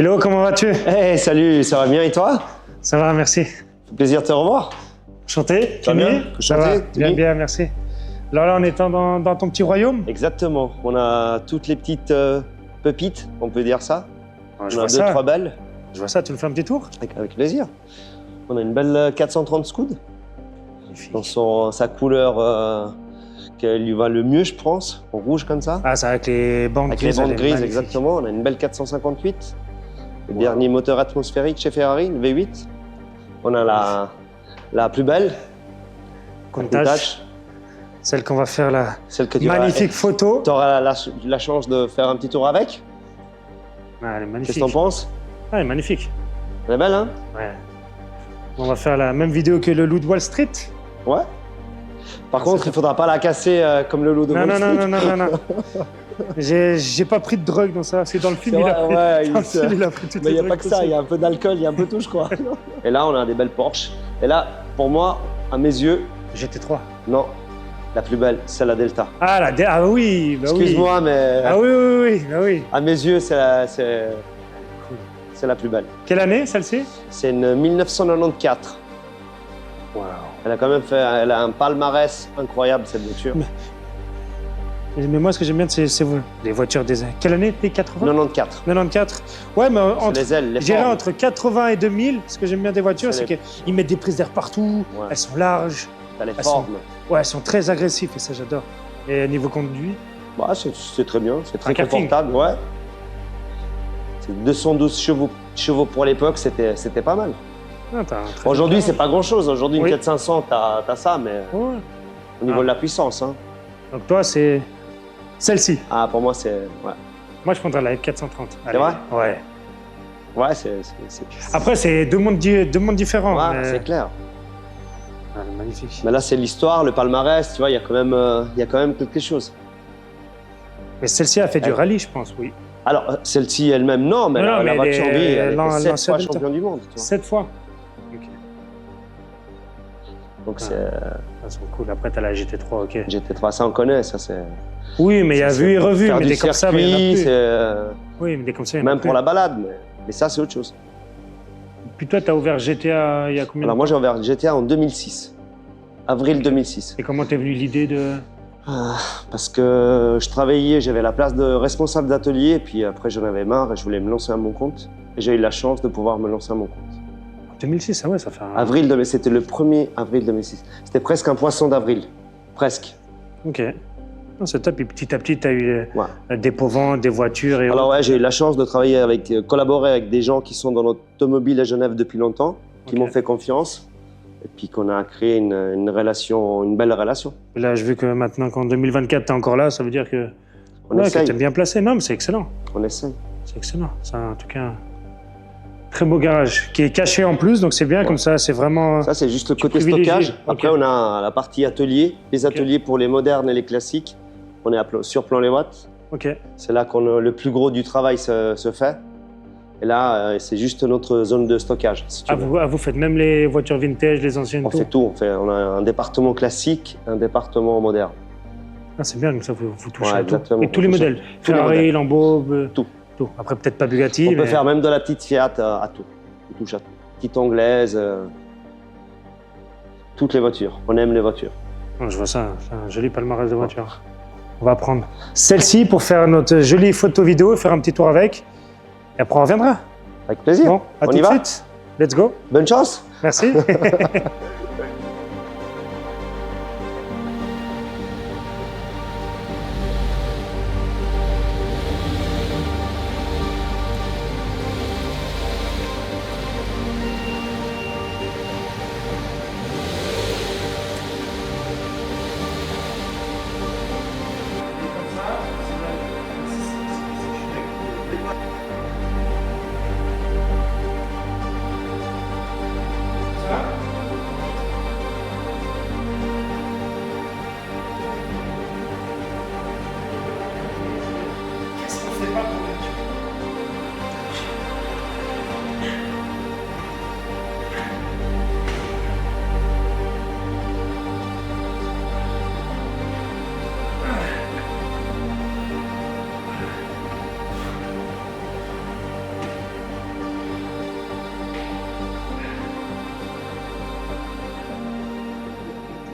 Hello, comment vas-tu? Hey, salut, ça va bien et toi? Ça va, merci. C'est plaisir de te revoir. Chanté? Ça va bien? Ça va, bien, merci. Alors là, on est dans ton petit royaume? Exactement. On a toutes les petites pépites, on peut dire ça. Je on vois a ça. 2-3 belles. Je vois ça, tu me fais un petit tour? Avec plaisir. On a une belle 430 Scud. Magnifique. Dans sa couleur qui lui va le mieux, je pense, en rouge comme ça. Ah, c'est avec les bandes Avec grises. les bandes grises, magnifique. exactement. On a une belle 458. Le dernier moteur atmosphérique chez Ferrari, le V8. On a la plus belle. Countach. Celle qu'on va faire là. Celle que tu Magnifique photo. Tu auras la chance de faire un petit tour avec. Ah, elle est magnifique. Qu'est-ce que t'en penses? Ah, elle est magnifique. Elle est belle, hein? Ouais. On va faire la même vidéo que le loup de Wall Street. Ouais. Par contre, il ne faudra pas la casser comme le loup de Wall Street. Non. J'ai pas pris de drogue dans ça. C'est dans le film, il a pris, dans le film, il a pris toutes mais les il n'y a pas drogues que ça, il possibles. y a un peu d'alcool, il y a un peu tout, je crois. Et là, on a des belles Porsche. Et là, pour moi, à mes yeux, GT3. non, la plus belle, c'est la Delta. Ah, ah oui, bah oui. Excuse-moi, mais Ah oui. à mes yeux, c'est la plus belle. Quelle année, celle-ci? C'est une 1994. Waouh. Elle a quand même elle a un palmarès incroyable, cette voiture. Mais moi, ce que j'aime bien, c'est les voitures des années. Quelle année? Les 80? 94. 94. Ouais, mais C'est les ailes, les je dirais formes. entre 80 et 2000, ce que j'aime bien des voitures, c'est C'est qu'ils mettent des prises d'air partout, Ouais. elles sont larges, T'as les elles formes. ouais, elles sont très agressives et ça, j'adore. Et niveau conduit, Bah, c'est très bien, c'est très Un karting. confortable, ouais. C'est 212 chevaux pour l'époque, c'était pas mal. ah, t'as un très Aujourd'hui, bon c'est pas grand-chose. Aujourd'hui, une Oui. 4500, t'as ça, mais Ouais. au niveau Ah. de la puissance, hein. Donc toi, c'est celle-ci. Ah, pour moi, c'est... Ouais, Moi, je prendrais la F430. C'est vrai? Ouais. ouais Après, c'est deux mondes différents. ouais, mais... c'est clair. Ah, elle est magnifique. Mais là, c'est l'histoire, le palmarès, tu vois, il y a quand même quelque chose. Mais celle-ci a fait du Elle- rallye, je pense, oui. Alors, celle-ci elle-même, non, mais Non, la mais voiture, oui, elle l'an- était 7 l'ancien fois Delta. champion du monde, tu vois. 7 fois. Ok. Donc, Ah. c'est... Elles sont cool. Après, t'as la GT3, ok. GT3, ça, on connaît, ça, c'est... Oui, mais il y a c'est vu et pour revu, faire mais du des comme ça, mais il y en a circuit, plus. c'est... Oui, mais des comme ça, il y en a Même plus. pour la balade, mais ça, c'est autre chose. Puis toi, t'as ouvert GTA il y a combien Alors de moi, temps? j'ai ouvert GTA en 2006, avril 2006. Et comment t'es venue l'idée de... Parce que je travaillais, j'avais la place de responsable d'atelier, et puis après, j'en avais marre et je voulais me lancer à mon compte. Et j'ai eu la chance de pouvoir me lancer à mon compte. En 2006, ah ouais, ça fait un... Avril 2006, c'était le 1er avril 2006. C'était presque un poisson d'avril. Presque. Ok. Non, c'est top. Et petit à petit, t'as eu Ouais. des pots-ventes, des voitures et Alors autres. ouais, j'ai eu la chance de travailler collaborer avec des gens qui sont dans l'automobile à Genève depuis longtemps, qui Ok. m'ont fait confiance, et puis qu'on a créé une relation, une belle relation. Et là, je vu que maintenant qu'en 2024, t'es encore là, ça veut dire que... On ouais, que essaye, t'es bien placé. Non, mais c'est excellent. on essaye. C'est excellent. C'est en tout cas un très beau garage qui est caché en plus, donc c'est bien, Ouais. comme ça, c'est vraiment... Ça, c'est juste le Tu côté privilégies. stockage. Ok. Après, on a la partie atelier, les ateliers pour les modernes et les classiques. On est sur Plan-les-Watts. Ok. C'est là qu'on le plus gros du travail se fait. Et là, c'est juste notre zone de stockage. Si tu Ah, veux. vous faites même les voitures vintage, les anciennes, On fait tout. On a un département classique, un département moderne. Ah, c'est bien, comme ça, vous touchez Ouais, à tout. exactement. Et tous les On touche à modèles. tous les Ferrari, modèles. Lambo, Tout. tout. Après, peut-être pas Bugatti, On mais... peut faire même de la petite Fiat à tout. On touche à tout. Petite anglaise, toutes les voitures. On aime les voitures. Oh, je vois ça, c'est un joli palmarès de voitures. On va prendre celle-ci pour faire notre jolie photo vidéo, faire un petit tour avec. Et après, on reviendra. Avec plaisir. Bon, à On tout y de va suite. Let's go. Bonne chance. Merci.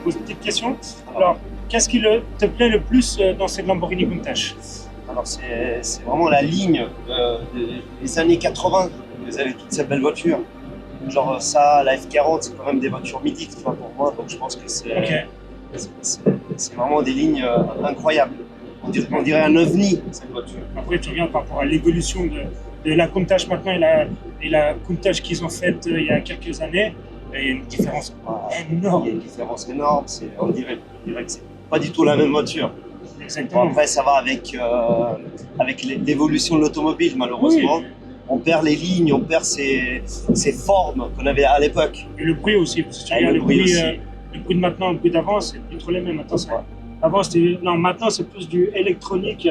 pose une petite question. Alors, qu'est-ce qui te plaît le plus dans cette Lamborghini Countach? Alors c'est vraiment la ligne des années 80. Vous avez toutes ces belles voitures. Genre ça, la F40, c'est quand même des voitures mythiques, tu vois, pour moi. Donc je pense que c'est vraiment des lignes incroyables. On dirait un ovni, cette voiture. Après, tu regardes par rapport à l'évolution de la Countach maintenant et la Countach qu'ils ont faite il y a quelques années. Il y a une différence énorme. Il y a une différence énorme. On dirait que c'est pas du tout la même voiture. Exactement. Bon, après, ça va avec l'évolution de l'automobile, malheureusement. Oui. On perd les lignes, on perd ces formes qu'on avait à l'époque. Et le bruit aussi, parce que tu Et regardes le bruit aussi. le bruit de maintenant, le bruit d'avant, c'est plus trop les mêmes. Maintenant, c'est plus du électronique.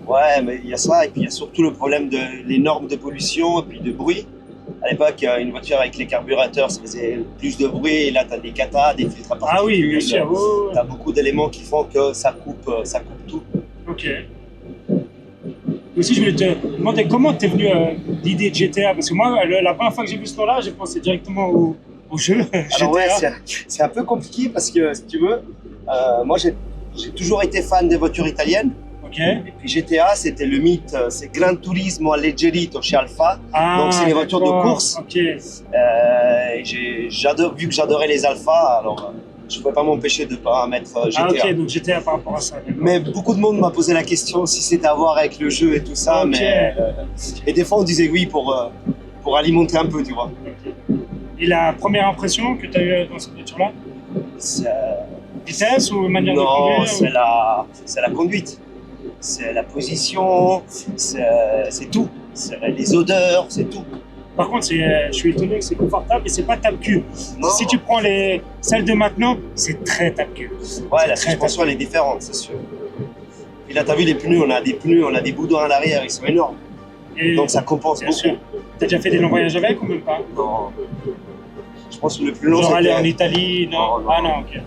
Ouais, mais il y a ça, et puis il y a surtout le problème des normes de pollution et puis de bruit. À l'époque, une voiture avec les carburateurs, ça faisait plus de bruit, et là, tu as des catas, des filtres à particules. Ah oui, bien sûr. Oh. Tu as beaucoup d'éléments qui font que ça coupe tout. Ok. Aussi, je voulais te demander comment tu es venu l'idée de GTA, parce que moi, la première fois que j'ai vu ce nom-là, j'ai pensé directement au jeu GTA. Alors ouais, c'est un peu compliqué parce que, si tu veux, moi j'ai toujours été fan des voitures italiennes. Ok. Et puis GTA, c'était le mythe, c'est Gran Turismo Alleggerito chez Alfa. Donc c'est les voitures de course. Ok. Et vu que j'adorais les Alfa, alors je ne pouvais pas m'empêcher de ne pas mettre GTA. Ah ok, donc GTA par rapport à ça. Mais beaucoup de monde m'a posé la question si c'était à voir avec le jeu et tout ça. Ok. Mais, et des fois on disait oui pour alimenter un peu, tu vois. Ok. Et la première impression que tu as eue dans cette voiture-là? Vitesse ou manière de Non, conduire? c'est la conduite. C'est la position, c'est tout. C'est les odeurs, c'est tout. Par contre, je suis étonné que c'est confortable et c'est pas tape-cul. Non. Si tu prends celles de maintenant, c'est très tape-cul. Ouais, la suspension elle est différente, c'est sûr. Et là, t'as vu les pneus, on a des boudins à l'arrière, ils sont énormes. Et Donc ça compense bien beaucoup. sûr. T'as déjà fait des longs voyages avec ou même pas? Non. Je pense que le plus long, Genre aller en c'était... Italie, non? Non. Ah non, ok.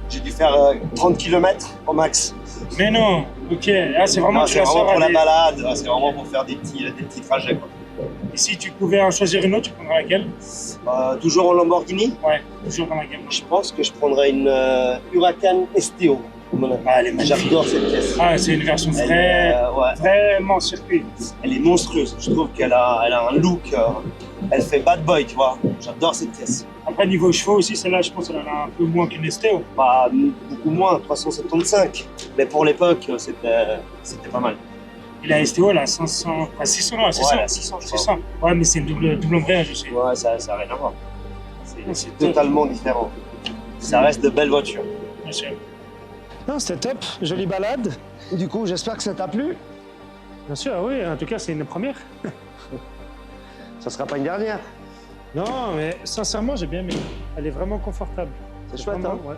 J'ai dû faire 30 km au max. Mais non, ok. Ah, c'est vraiment, Non, tu c'est la vraiment sors pour la aller. balade, c'est vraiment pour faire des petits trajets, quoi. Et si tu pouvais en choisir une autre, tu prendrais laquelle? Toujours en Lamborghini, Ouais, toujours dans la gamme. je pense que je prendrais une Huracan STO. Ah, elle est magnifique. J'adore cette pièce. Ah, c'est une version Ouais. vraiment circuit. Elle est monstrueuse. Je trouve qu'elle a un look. Elle fait bad boy, tu vois. J'adore cette pièce. Après, niveau chevaux aussi, celle-là, je pense qu'elle en a un peu moins qu'une STO. Pas beaucoup moins, 375. Mais pour l'époque, c'était pas mal. Et la STO, elle a 500, enfin 600, non, 600. Ouais, elle a 600, je crois. 600. Ouais, mais c'est une double embrayage aussi. Ouais, ça n'a rien à voir. C'est top. totalement différent. Ça reste de belles voitures. Bien sûr. Non, c'était top, jolie balade. Du coup, j'espère que ça t'a plu. Bien sûr, oui. En tout cas, c'est une première. Ça sera pas une dernière. Non, mais sincèrement, j'ai bien aimé. Elle est vraiment confortable. C'est chouette, vraiment, hein. ouais.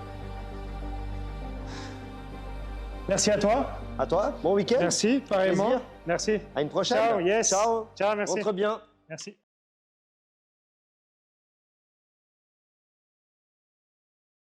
Merci à toi. À toi, bon week-end. Merci, pareillement. Plaisir. Merci. À une prochaine. Ciao, yes. Ciao. Ciao, merci. Rentre bien. Merci.